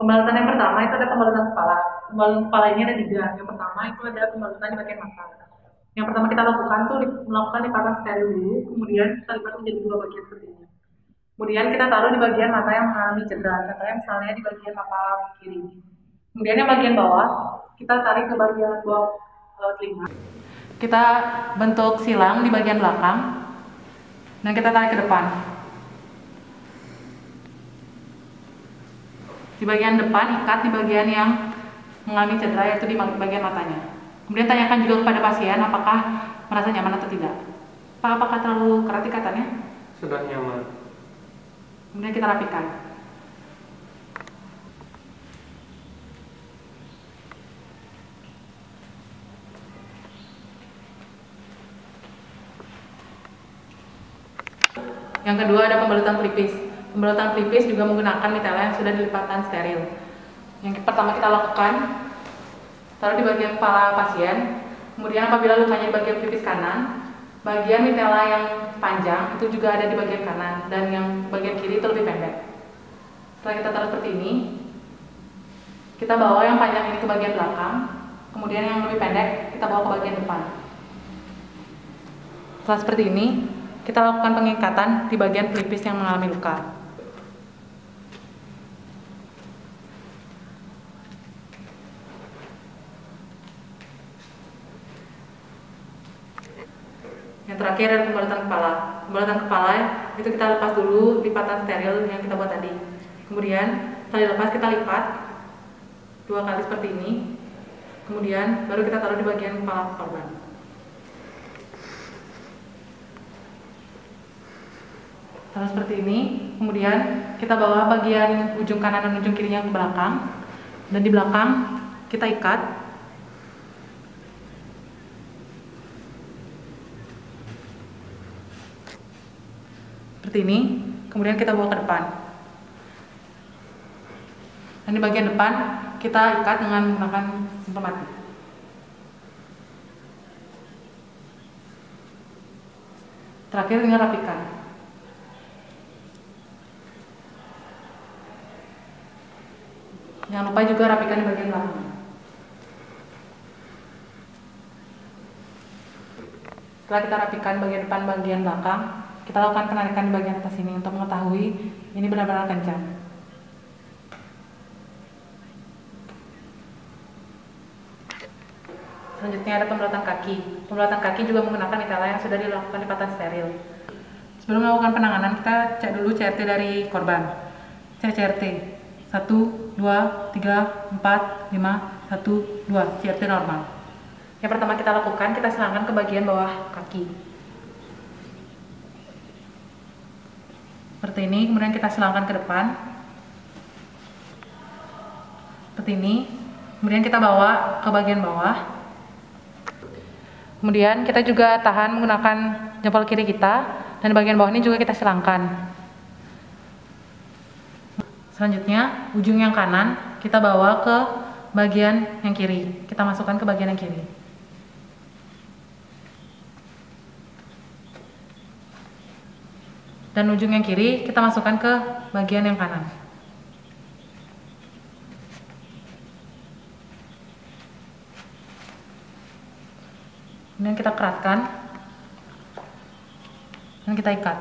Pembalutan yang pertama itu ada pembalutan kepala. Pembalutan kepala ini ada 3. Yang pertama itu ada pembalutan di bagian mata. Yang pertama kita lakukan tuh melakukan lipatan steril dulu, kemudian kita lipat menjadi 2 bagian seperti ini. Kemudian kita taruh di bagian mata yang mengalami cedera, contohnya misalnya di bagian mata kiri. Kemudian yang bagian bawah, kita tarik ke bagian bawah telinga. Kita bentuk silang di bagian belakang, dan kita tarik ke depan. Di bagian depan, ikat di bagian yang mengalami cedera, yaitu di bagian matanya. Kemudian tanyakan juga kepada pasien apakah merasa nyaman atau tidak. Apakah terlalu kerat ikatannya? Sudah nyaman. Kemudian kita rapikan. Yang kedua ada pembalutan pelipis. Pembalutan pelipis juga menggunakan mitela yang sudah dilipatan steril. Yang pertama kita lakukan, taruh di bagian kepala pasien. Kemudian apabila lukanya di bagian pelipis kanan, bagian mitela yang panjang itu juga ada di bagian kanan, dan yang bagian kiri itu lebih pendek. Setelah kita taruh seperti ini, kita bawa yang panjang ini ke bagian belakang, kemudian yang lebih pendek kita bawa ke bagian depan. Setelah seperti ini, kita lakukan pengikatan di bagian pelipis yang mengalami luka. Yang terakhir adalah pembalutan kepala. Pembalutan kepala itu kita lepas dulu lipatan steril yang kita buat tadi. Kemudian setelah dilepas kita lipat 2 kali seperti ini. Kemudian baru kita taruh di bagian kepala korban. Taruh seperti ini. Kemudian kita bawa bagian ujung kanan dan ujung kirinya ke belakang. Dan di belakang kita ikat. Seperti ini, kemudian kita bawa ke depan. Dan di bagian depan kita ikat dengan menggunakan simpul mati. Terakhir tinggal rapikan. Jangan lupa juga rapikan di bagian belakang. Setelah kita rapikan bagian depan, bagian belakang, kita lakukan penarikan di bagian atas ini untuk mengetahui ini benar-benar kencang. Selanjutnya ada pembalutan kaki. Pembalutan kaki juga menggunakan mitela yang sudah dilakukan lipatan steril. Sebelum melakukan penanganan, kita cek dulu CRT dari korban. Cek CRT 1, 2, 3, 4, 5, 1, 2, CRT normal. Yang pertama kita lakukan, kita silangkan ke bagian bawah kaki. Seperti ini, kemudian kita silangkan ke depan. Seperti ini, kemudian kita bawa ke bagian bawah. Kemudian kita juga tahan menggunakan jempol kiri kita, dan di bagian bawah ini juga kita silangkan. Selanjutnya, ujung yang kanan kita bawa ke bagian yang kiri. Kita masukkan ke bagian yang kiri. Dan ujung yang kiri kita masukkan ke bagian yang kanan. Kemudian kita keratkan dan kita ikat.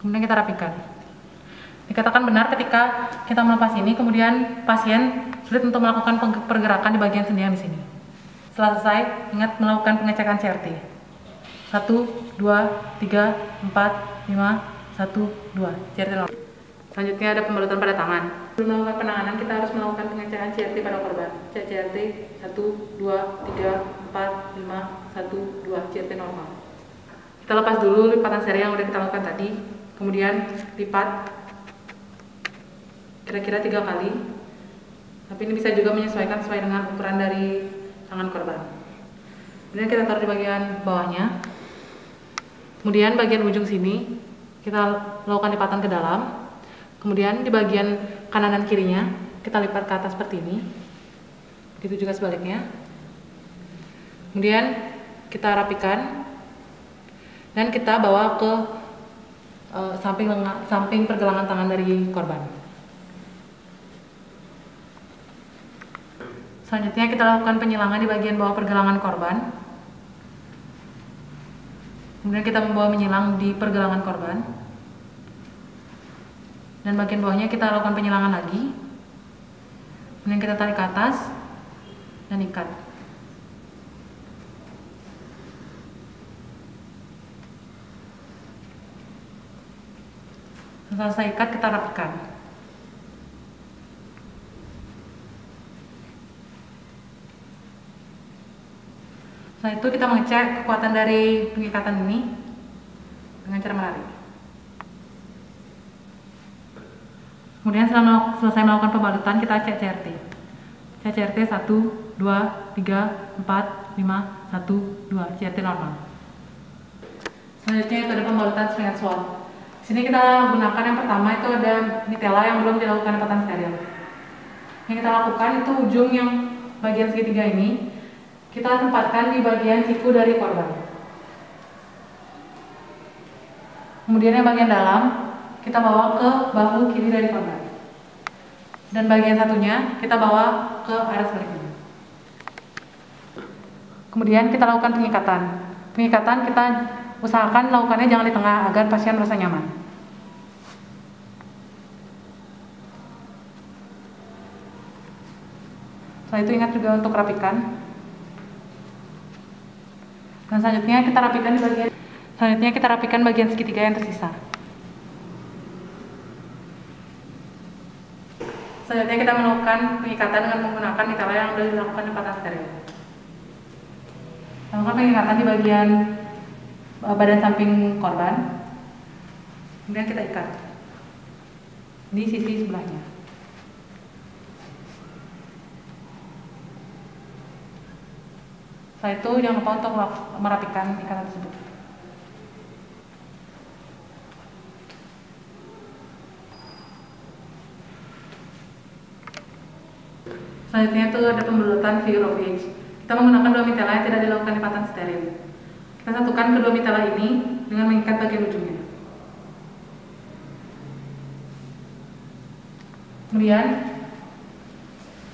Kemudian kita rapikan. Dikatakan benar ketika kita melepas ini, kemudian pasien sulit untuk melakukan pergerakan di bagian sendi yang di sini. Setelah selesai, ingat melakukan pengecekan CRT. 1, 2, 3, 4, 5, 1, 2. CRT normal. Selanjutnya ada pembalutan pada tangan. Sebelum melakukan penanganan, kita harus melakukan pengecekan CRT pada korban. Cek CRT 1, 2, 3, 4, 5, 1, 2. CRT normal. Kita lepas dulu lipatan seri yang sudah kita lakukan tadi. Kemudian lipat kira-kira 3 kali. Tapi ini bisa juga menyesuaikan sesuai dengan ukuran dari tangan korban. Kemudian kita taruh di bagian bawahnya. Kemudian bagian ujung sini kita lakukan lipatan ke dalam. Kemudian di bagian kanan dan kirinya kita lipat ke atas seperti ini. Begitu juga sebaliknya. Kemudian kita rapikan dan kita bawa ke samping pergelangan tangan dari korban. Selanjutnya kita lakukan penyilangan di bagian bawah pergelangan korban. Kemudian kita membawa menyilang di pergelangan korban. Dan bagian bawahnya kita lakukan penyilangan lagi. Kemudian kita tarik ke atas dan ikat. Setelah ikat, kita rapikan. Setelah itu kita mengecek kekuatan dari pengikatan ini dengan cara menarik. Kemudian setelah selesai melakukan pembalutan, kita cek CRT. Cek CRT 1, 2, 3, 4, 5, 1, 2. CRT normal. Selanjutnya itu ada pembalutan seringan swab. Di sini kita gunakan yang pertama itu ada mitela yang belum dilakukan lipatan steril. Yang kita lakukan itu ujung yang bagian segitiga ini kita tempatkan di bagian siku dari korban. Kemudian yang bagian dalam kita bawa ke bahu kiri dari korban. Dan bagian satunya kita bawa ke arah sebaliknya. Kemudian kita lakukan pengikatan. Pengikatan kita usahakan lakukannya jangan di tengah agar pasien merasa nyaman. Setelah itu ingat juga untuk rapikan. Dan selanjutnya kita rapikan bagian segitiga yang tersisa. Selanjutnya kita melakukan pengikatan dengan menggunakan mitela yang sudah dilakukan lipatan steril. Lakukan pengikatan di bagian badan samping korban. Kemudian kita ikat di sisi sebelahnya. Setelah itu jangan lupa untuk merapikan ikatan tersebut. Selanjutnya itu ada pembalutan figure of eight. Kita menggunakan dua mitela yang tidak dilakukan lipatan steril. Kita satukan kedua mitela ini dengan mengikat bagian ujungnya. Kemudian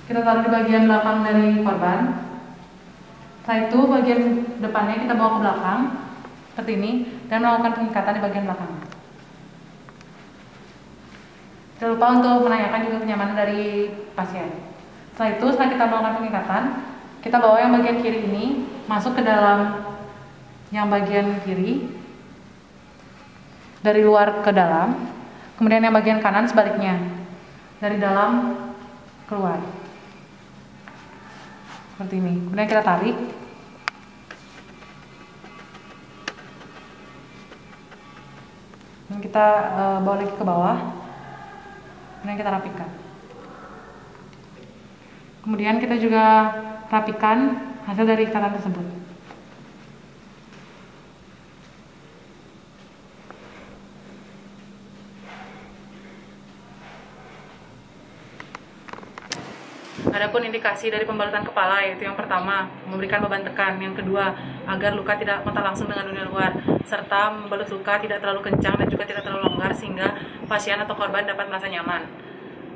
kita taruh di bagian belakang dari korban. Setelah itu bagian depannya kita bawa ke belakang seperti ini dan melakukan pengikatan di bagian belakang. Jangan lupa untuk menanyakan juga kenyamanan dari pasien. Setelah itu, setelah kita melakukan pengikatan, kita bawa yang bagian kiri ini masuk ke dalam yang bagian kiri, dari luar ke dalam. Kemudian yang bagian kanan sebaliknya, dari dalam keluar. Seperti ini. Kemudian kita tarik. Dan kita bawa lagi ke bawah. Kemudian kita rapikan. Kemudian kita juga rapikan hasil dari ikatan tersebut. Adapun indikasi dari pembalutan kepala yaitu yang pertama, memberikan beban tekan, yang kedua, agar luka tidak kontak langsung dengan dunia luar, serta membalut luka tidak terlalu kencang dan juga tidak terlalu longgar sehingga pasien atau korban dapat merasa nyaman.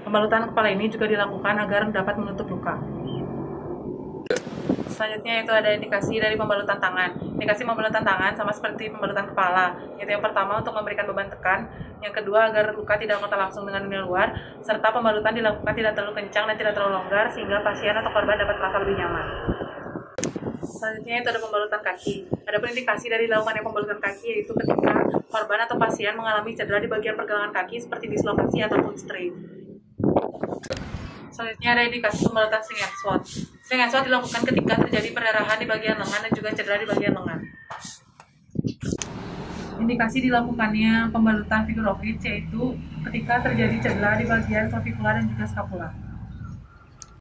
Pembalutan kepala ini juga dilakukan agar dapat menutup luka. Selanjutnya itu ada indikasi dari pembalutan tangan. Indikasi pembalutan tangan sama seperti pembalutan kepala, yaitu yang pertama untuk memberikan beban tekan, yang kedua agar luka tidak kontak langsung dengan dunia luar, serta pembalutan dilakukan tidak terlalu kencang dan tidak terlalu longgar sehingga pasien atau korban dapat merasa lebih nyaman. Selanjutnya itu ada pembalutan kaki. Adapun indikasi dari dilakukannya pembalutan kaki yaitu ketika korban atau pasien mengalami cedera di bagian pergelangan kaki seperti dislokasi ataupun strain. Selanjutnya ada indikasi pembalutan sling and swat. Sling and swat dilakukan ketika terjadi perdarahan di bagian lengan dan juga cedera di bagian lengan. Indikasi dilakukannya pembalutan figure of eight yaitu ketika terjadi cedera di bagian clavicula dan juga scapula.